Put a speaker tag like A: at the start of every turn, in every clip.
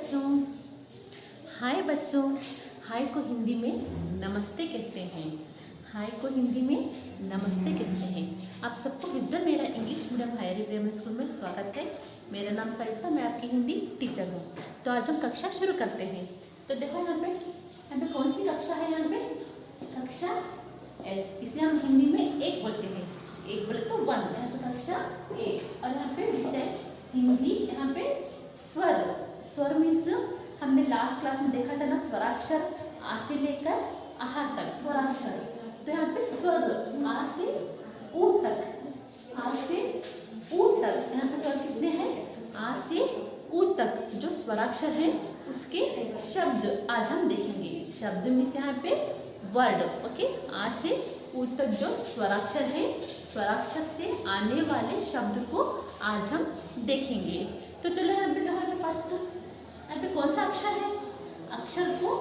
A: बच्चों। हाय बच्चों। हाय को हिंदी में नमस्ते कहते हैं। हाय को हिंदी में नमस्ते कहते हैं। आप सबको विजडम मेरा English medium higher primary school में स्वागत है। मेरा नाम सरिता, मैं आपकी हिंदी टीचर हूँ। तो आज हम कक्षा शुरू करते हैं। तो देखो यहाँ पे कौन सी कक्षा है? यहाँ पे कक्षा एस। इसे हम हिंदी में एक बोलते हैं। एक बोले तो वन। यहाँ पे कक्षा एक। और यहाँ पे विषय हिंदी। यहाँ पे स्वर। स्वर मीन्स हमने लास्ट क्लास में देखा था ना, स्वराक्षर आ से लेकर आहा तक स्वराक्षर। तो यहाँ पे स्वर आ से ऊ तक। आ से ऊ तक यहाँ पे स्वर कितने हैं? आ से ऊ तक जो स्वराक्षर है उसके शब्द आज हम देखेंगे। शब्द मीन्स यहाँ पे वर्ड। ओके, आ से ऊ तक जो स्वराक्षर है, स्वराक्षर से आने वाले शब्द को आज हम देखेंगे। तो चलो यहाँ पे फर्स्ट यहाँ पे कौन सा अक्षर है? अक्षर को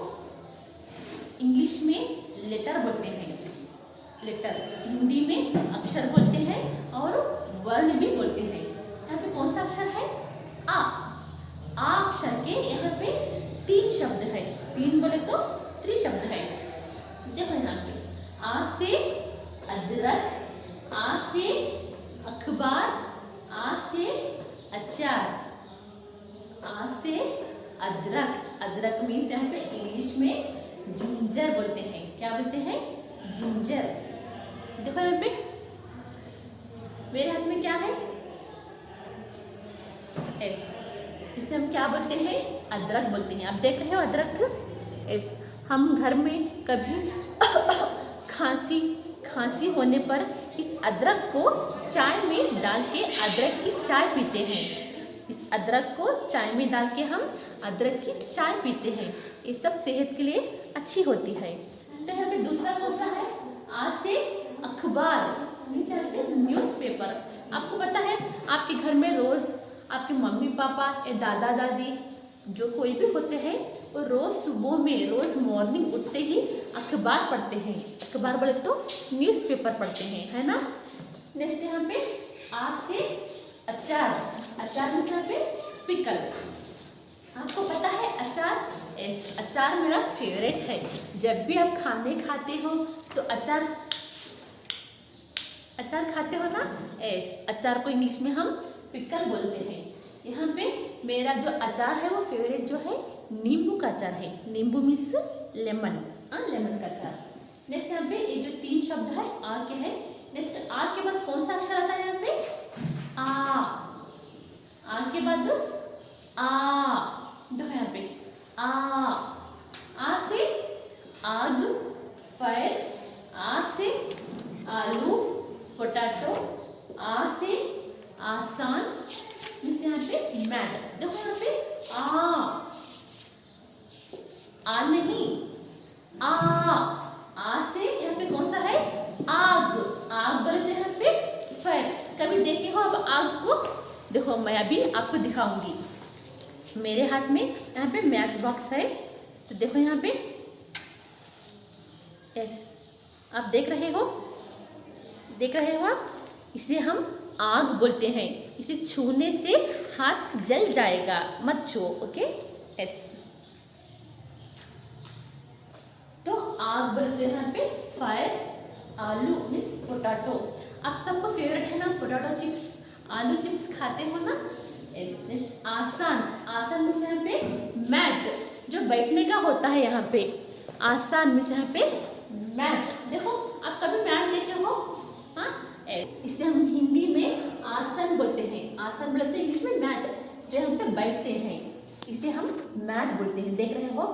A: इंग्लिश में लेटर बोलते हैं। लेटर हिंदी में अक्षर बोलते हैं और वर्ण भी बोलते हैं। यहाँ पे कौन सा अक्षर है? आ। आ अक्षर के यहाँ पे तीन शब्द है। तीन बोले तो त्रिशब्द है। देखो यहाँ पे आ से अदरक, आ से अखबार, आ से अचार। आ से अदरक। अदरक मीन्स यहाँ पे इंग्लिश में जिंजर बोलते हैं। क्या बोलते हैं? जिंजर। देखो यहाँ पे मेरे हाथ में क्या है? एस। इसे हम क्या बोलते हैं? अदरक बोलते हैं। आप देख रहे हो अदरक एस। हम घर में कभी खांसी होने पर इस अदरक को चाय में डाल के अदरक की चाय पीते हैं। इस अदरक को चाय में डाल के हम अदरक की चाय पीते हैं। ये सब सेहत के लिए अच्छी होती है। तो यहाँ पे दूसरा कौन सा है? आ से अखबार मीन्स यहाँ पे न्यूज़पेपर। आपको पता है आपके घर में रोज आपके मम्मी पापा या दादा दादी जो कोई भी होते हैं वो रोज सुबह में, रोज मॉर्निंग उठते ही अखबार पढ़ते हैं। अखबार बोले तो न्यूज़पेपर पढ़ते हैं, है ना। नेक्स्ट यहाँ पे आ से अचार। अचार में यहाँ पे पिकल। आपको पता है अचार एस। अचार मेरा फेवरेट है। जब भी आप खाने खाते हो तो अचार खाते हो ना एस। अचार को इंग्लिश में हम पिकल बोलते हैं। यहाँ पे मेरा जो अचार है वो फेवरेट जो है नींबू का अचार है। नींबू मीन्स लेमन। लेमन का अचार। नेक्स्ट यहाँ पे ये जो तीन शब्द है आ के है। नेक्स्ट आ के बाद कौन सा अक्षर आता है? यहाँ पे आ के बाद आ। देखो यहाँ पे आ से आग, फायर। आ से आलू, पोटैटो। आ से आसान मीन्स यहाँ पे मैट। देखो यहाँ पे आ नहीं, आ से यहाँ पे कौन सा है? आग। आग बोलते हैं यहाँ पे फायर। कभी देखे हो अब आग को? देखो मैं अभी आपको दिखाऊंगी। मेरे हाथ में यहाँ पे मैच बॉक्स है। तो देखो यहाँ पे यस, आप देख रहे हो? देख रहे हो आप? इसे हम आग बोलते हैं। इसे छूने से हाथ जल जाएगा, मत छुओ। Okay yes. तो आग बोलते हैं यहाँ पे फायर। आलू मीन्स पोटैटो। आप सबको फेवरेट है ना पोटैटो चिप्स। आलू चिप्स खाते हो ना यस। आसान। आसान मीन्स यहाँ पे मैट, जो बैठने का होता है। यहाँ पे आसान मीन्स यहाँ पे मैट। देखो आप कभी मैट देखे हो? हाँ, इसे हम हिंदी में आसन बोलते हैं। आसन बोलते हैं इंग्लिश में मैट, जो यहाँ पे बैठते हैं। इसे हम मैट बोलते हैं। देख रहे हो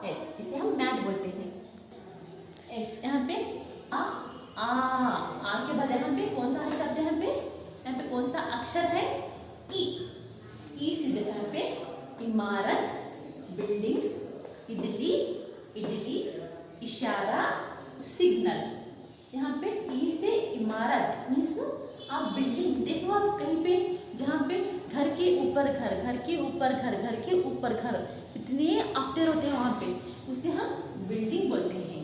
A: यस, इसे हम मैट बोलते हैं। यहाँ पे आ के बाद यहाँ पे कौन सा है शब्द? यहाँ पे कौन सा अक्षर है? ई से देखो यहाँ पे इमारत, बिल्डिंग, इडली, इशारा, सिग्नल। यहाँ पे ई से इमारत मीन्स आप बिल्डिंग देखो। आप कहीं पे जहाँ पे घर के ऊपर घर, घर के ऊपर घर, घर के ऊपर घर, इतने आफ्टर होते हैं वहाँ पे, उसे हम बिल्डिंग बोलते हैं।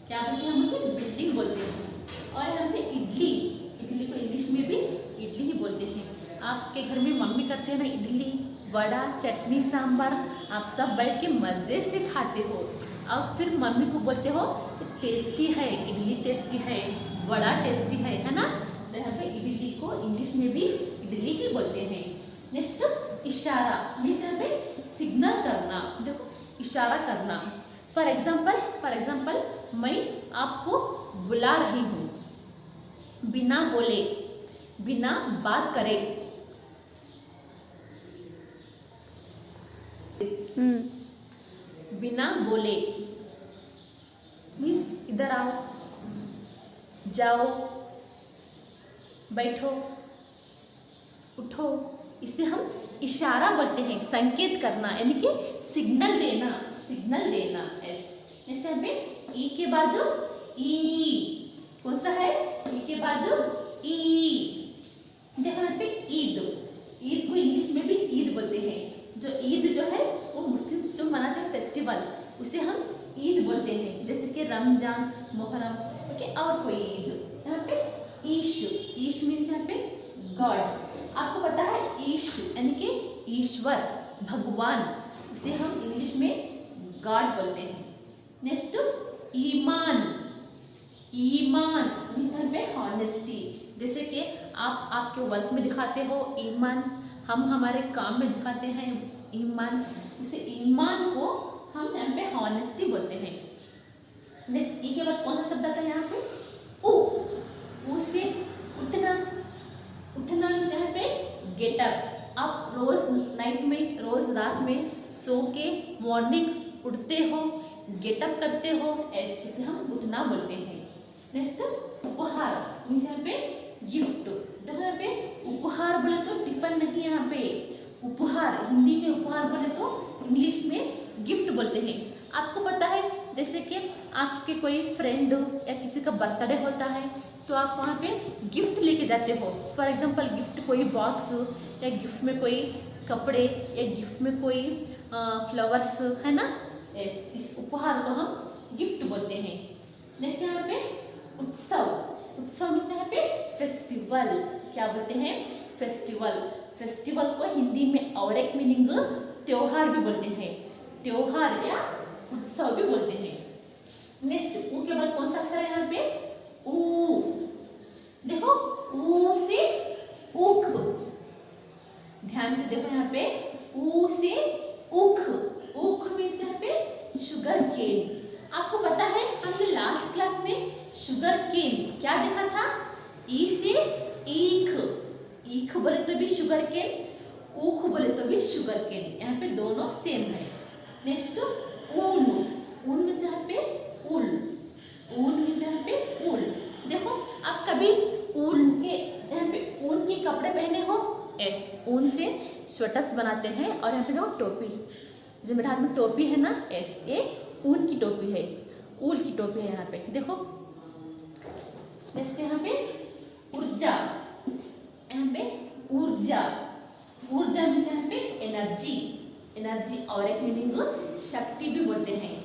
A: क्या बोलते हैं? हम उसे बिल्डिंग बोलते हैं। और यहाँ पे इडली को इंग्लिश में भी इडली ही बोलते हैं। आपके घर में मम्मी करते हैं ना इडली, वड़ा, चटनी, सांभर आप सब बैठ के मज़े से खाते हो। अब फिर मम्मी को बोलते हो टेस्टी है, इडली टेस्टी है, वड़ा टेस्टी है ना। तो यहाँ पे इडली को इंग्लिश में भी इडली ही बोलते हैं। नेक्स्ट इशारा मीन्स यहाँ पे सिग्नल करना। देखो इशारा करना। फॉर एग्जाम्पल मैं आपको बुला रही हूँ, बिना बोले, बिना बात करे। बिना बोले मीन्स इधर आओ, जाओ, बैठो, उठो। इसे हम इशारा बोलते हैं, संकेत करना यानी कि सिग्नल देना, सिग्नल देना। नेक्स्ट यहाँ पे ई के बाद ई, कौन सा है? ई के बाद ई। देखो यहाँ पे ईद, ईद को इंग्लिश में भी ईद बोलते हैं। जो ईद जो है वो मुस्लिम जो मनाते हैं फेस्टिवल, उसे हम ईद बोलते हैं, जैसे कि रमजान, मोहर्रम, ओके। और कोई ईद यहाँ पे ईश, ईश मीन्स यहाँ पे गॉड। आपको पता है ईश यानी कि ईश्वर, भगवान, उसे हम इंग्लिश में गॉड बोलते हैं। नेक्स्ट ईमान, ईमान मीन्स यहाँ पे ऑनेस्टी, जैसे कि आप आपके वर्क में दिखाते हो ईमान, हम हमारे काम में दिखाते हैं ईमान। उसे ईमान को हम यहाँ पे ऑनेस्टी बोलते हैं। नेक्स्ट ई के बाद कौन सा शब्द आता है यहाँ पे? ऊ से उठना, उठना मीन्स यहाँ पे गेट अप। आप रोज नाइट में, रोज रात में सो के मॉर्निंग उठते हो, गेटअप करते हो, ऐसे हम उठना बोलते हैं। नेक्स्ट उपहार मीन्स यहाँ पे गिफ्ट। देखो यहाँ पे उपहार बोले तो टिफिन नहीं, यहाँ पे उपहार, हिंदी में उपहार बोले तो इंग्लिश में गिफ्ट बोलते हैं। आपको पता है जैसे कि आपके कोई फ्रेंड या किसी का बर्थडे होता है तो आप वहाँ पे गिफ्ट लेके जाते हो। फॉर एग्जांपल गिफ्ट कोई बॉक्स, या गिफ्ट में कोई कपड़े, या गिफ्ट में कोई फ्लावर्स, है ना। इस उपहार को हम गिफ्ट बोलते हैं। नेक्स्ट यहाँ पे उत्सव, उत्सव मीन्स यहाँ पे फेस्टिवल। क्या बोलते हैं? फेस्टिवल। फेस्टिवल को हिंदी में और एक मीनिंग त्योहार भी बोलते हैं, त्योहार या उत्सव भी बोलते हैं। नेक्स्ट ऊ के बाद कौन सा अक्षर है यहाँ पे? ऊ। देखो ऊ से उख, ध्यान से देखो यहाँ पे ऊ से उख, उख मीन्स यहाँ पे शुगर केन। आपको पता है हमने लास्ट क्लास में शुगर केन क्या देखा था? ई से ईख, ईख बोले तो भी शुगर केन, ऊख बोले तो भी शुगर केन, यहाँ पे दोनों सेम है। नेक्स्ट ऊन, ऊन मीन्स यहाँ पे ऊल, ऊन मीन्स यहाँ पे ऊल। देखो आप कभी ऊन के, यहाँ पे ऊन के कपड़े पहने हो? एस, ऊन से स्वेटर्स बनाते हैं। और यहाँ पे देखो टोपी, जो मेरे हाथ में टोपी है ना, एस, ये ऊन की टोपी है, ऊल की टोपी है यहाँ पे। देखो जैसे यहाँ पे ऊर्जा, यहाँ पे ऊर्जा, ऊर्जा मीन्स यहाँ पे एनर्जी, एनर्जी और एक मीनिंग शक्ति भी बोलते हैं।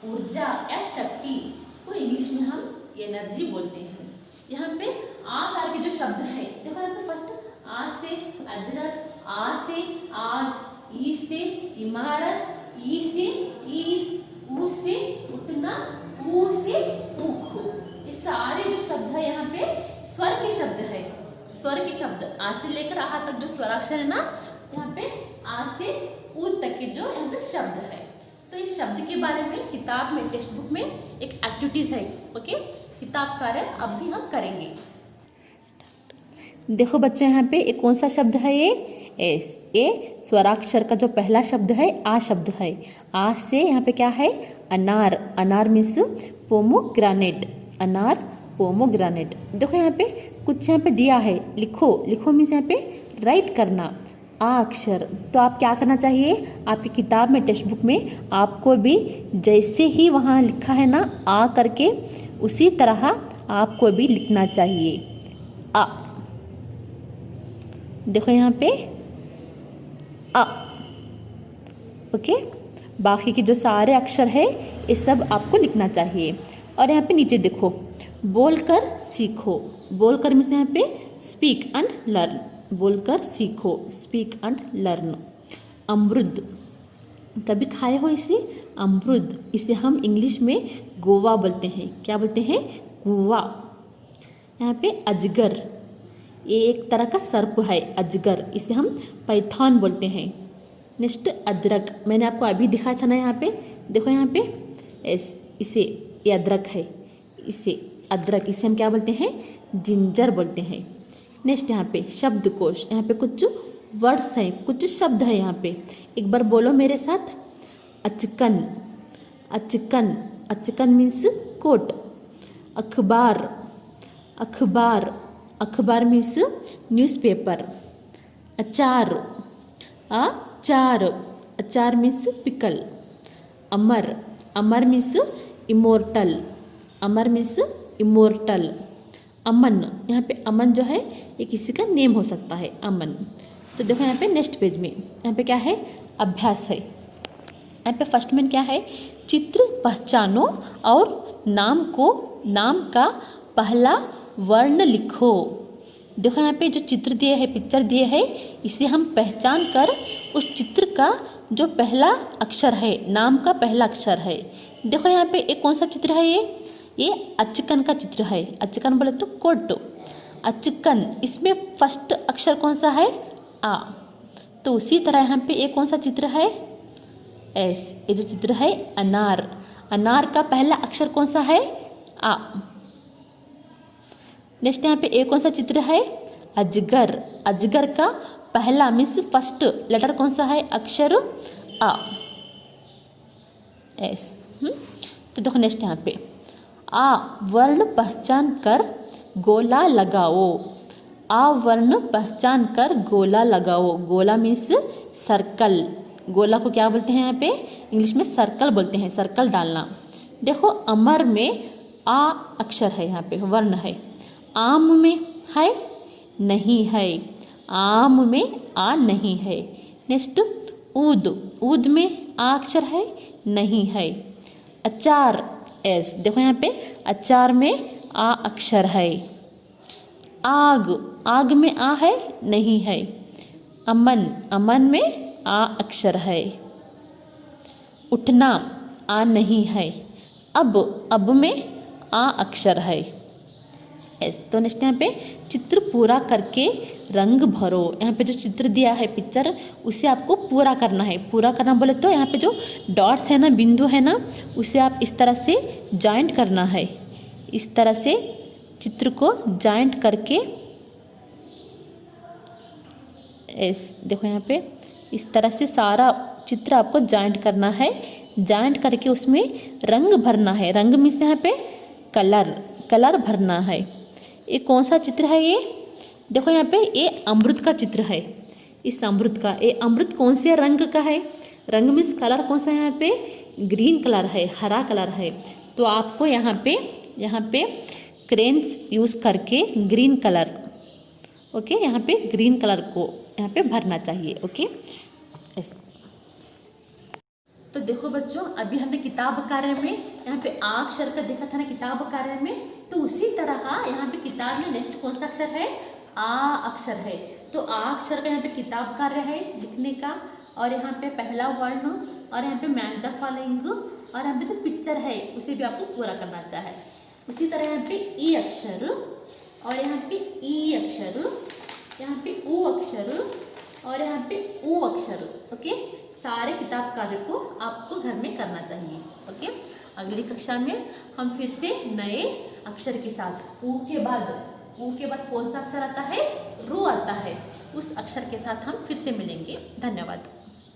A: ऊर्जा या शक्ति को इंग्लिश में हम एनर्जी बोलते हैं। यहाँ पे आ करके जो शब्द है, देखो यहाँ पे फर्स्ट आ से अदरक, आ से आग, ई से इमारत, ई से ईद, ऊ से उठना, ऊ से ऊख। ये सारे जो शब्द है यहाँ पे स्वर के शब्द है, स्वर के शब्द। आ से लेकर आ तक जो स्वराक्षर है ना, यहाँ पे आ से ऊ तक के जो यहाँ पे शब्द है। तो इस शब्द के बारे में किताब में, टेक्स्ट बुक में एक एक्टिविटीज है, ओके। किताब कार्य अब भी हम करेंगे। देखो बच्चों यहाँ पे एक कौन सा शब्द है? ये एस, ये स्वराक्षर का जो पहला शब्द है आ शब्द है। आ से यहाँ पे क्या है? अनार, अनार मीन्स पोमोग्रेनेट, अनार पोमोग्रेनेट। देखो यहाँ पे कुछ यहाँ पे दिया है, लिखो, लिखो मीन्स यहाँ पे राइट करना, आ अक्षर। तो आप क्या करना चाहिए? आपकी किताब में, टेक्स्ट बुक में आपको भी जैसे ही वहाँ लिखा है ना आ करके, उसी तरह आपको भी लिखना चाहिए आ। देखो यहाँ पे आ, ओके। बाकी के जो सारे अक्षर है ये सब आपको लिखना चाहिए। और यहाँ पे नीचे देखो, बोलकर सीखो, बोलकर मीन्स यहाँ पे स्पीक एंड लर्न, बोलकर सीखो, स्पीक एंड लर्न। अमरुद, कभी खाए हो इसे? अमरुद, इसे हम इंग्लिश में गोवा बोलते हैं। क्या बोलते हैं? गोवा। यहाँ पे अजगर, ये एक तरह का सर्प है अजगर, इसे हम पैथॉन बोलते हैं। नेक्स्ट अदरक, मैंने आपको अभी दिखाया था ना, यहाँ पे देखो, यहाँ पे इसे, ये अदरक है, इसे अदरक, इसे हम क्या बोलते हैं? जिंजर बोलते हैं। नेक्स्ट यहाँ पे शब्दकोश, यहाँ पे कुछ वर्ड्स हैं, कुछ शब्द है यहाँ पे। एक बार बोलो मेरे साथ, अचकन, अचकन, अचकन मीन्स कोट। अखबार, अखबार, अखबार मीन्स न्यूज़पेपर। अचार, अचार, अचार मीन्स पिकल। अमर, अमर मीन्स इमोर्टल, अमर मीन्स इमोर्टल। अमन, यहाँ पे अमन जो है ये किसी का नेम हो सकता है, अमन। तो देखो यहाँ पे नेक्स्ट पेज में, यहाँ पे क्या है? अभ्यास है। यहाँ पे फर्स्ट में क्या है? चित्र पहचानो और नाम का पहला वर्ण लिखो। देखो यहाँ पे जो चित्र दिए है, पिक्चर दिए है, इसे हम पहचान कर उस चित्र का जो पहला अक्षर है, नाम का पहला अक्षर है। देखो यहाँ पे एक कौन सा चित्र है? ये अचकन का चित्र है। अचकन बोले तो कोट, अचकन, इसमें फर्स्ट अक्षर कौन सा है? आ। तो उसी तरह यहाँ पे एक कौन सा चित्र है? एस। ये जो चित्र है अनार, अनार का पहला अक्षर कौन सा है? आ। नेक्स्ट यहाँ पे एक कौन सा चित्र है? अजगर, अजगर का पहला मीन्स फर्स्ट लेटर कौन सा है? अक्षर आ, एस। तो देखो नेक्स्ट यहाँ पे आ वर्ण पहचान कर गोला लगाओ। आ वर्ण पहचान कर गोला लगाओ। गोला मीन्स सर्कल, गोला को क्या बोलते हैं यहाँ पे? इंग्लिश में सर्कल बोलते हैं, सर्कल डालना। देखो अमर में आ अक्षर है, यहाँ पे वर्ण है। आम में है? नहीं है, आम में आ नहीं है। नेक्स्ट ऊद, ऊद में आ अक्षर है? नहीं है। अचार, एस। देखो यहाँ पे अचार में आ अक्षर है। आग, आग में आ है? नहीं है। अमन, अमन में आ अक्षर है। उठना, आ नहीं है। अब में आ अक्षर है, एस। तो नेक्स्ट यहाँ पे चित्र पूरा करके रंग भरो। यहाँ पे जो चित्र दिया है पिक्चर, उसे आपको पूरा करना है। पूरा करना बोले तो यहाँ पे जो डॉट्स है ना, बिंदु है ना, उसे आप इस तरह से जॉइंट करना है। इस तरह से चित्र को जॉइंट करके, एस। देखो यहाँ पे इस तरह से सारा चित्र आपको जॉइंट करना है। जॉइंट करके उसमें रंग भरना है। रंग मीन्स यहाँ पे कलर, कलर भरना है। ये कौन सा चित्र है? ये देखो यहाँ पे ये अमृत का चित्र है। इस अमृत का, ये अमृत कौन से रंग का है? रंग मीन्स कलर कौन सा है? यहाँ पे ग्रीन कलर है, हरा कलर है। तो आपको यहाँ पे क्रेन्स यूज़ करके ग्रीन कलर, ओके, यहाँ पे ग्रीन कलर को यहाँ पे भरना चाहिए, ओके, यस। तो देखो बच्चों, अभी हमने किताब कार्य में यहाँ पे आ अक्षर का देखा था ना किताब कार्य में, तो उसी तरह यहाँ पे किताब में नेक्स्ट कौन सा अक्षर है? आ अक्षर है। तो आ अक्षर का यहाँ पे किताब कार्य है लिखने का, और यहाँ पे पहला वर्ण, और यहाँ पे मैच द फॉलोइंग, और यहाँ पे जो पिक्चर है उसे भी आपको पूरा करना चाहे। उसी तरह यहाँ पे ई अक्षर, और यहाँ पे ई अक्षर, यहाँ पे ऊ अक्षर, और यहाँ पे ऊ अक्षर, ओके। सारे किताब कार्य को आपको घर में करना चाहिए, ओके। अगली कक्षा में हम फिर से नए अक्षर के साथ ऊ के बाद कौन सा अक्षर आता है? रू आता है। उस अक्षर के साथ हम फिर से मिलेंगे। धन्यवाद।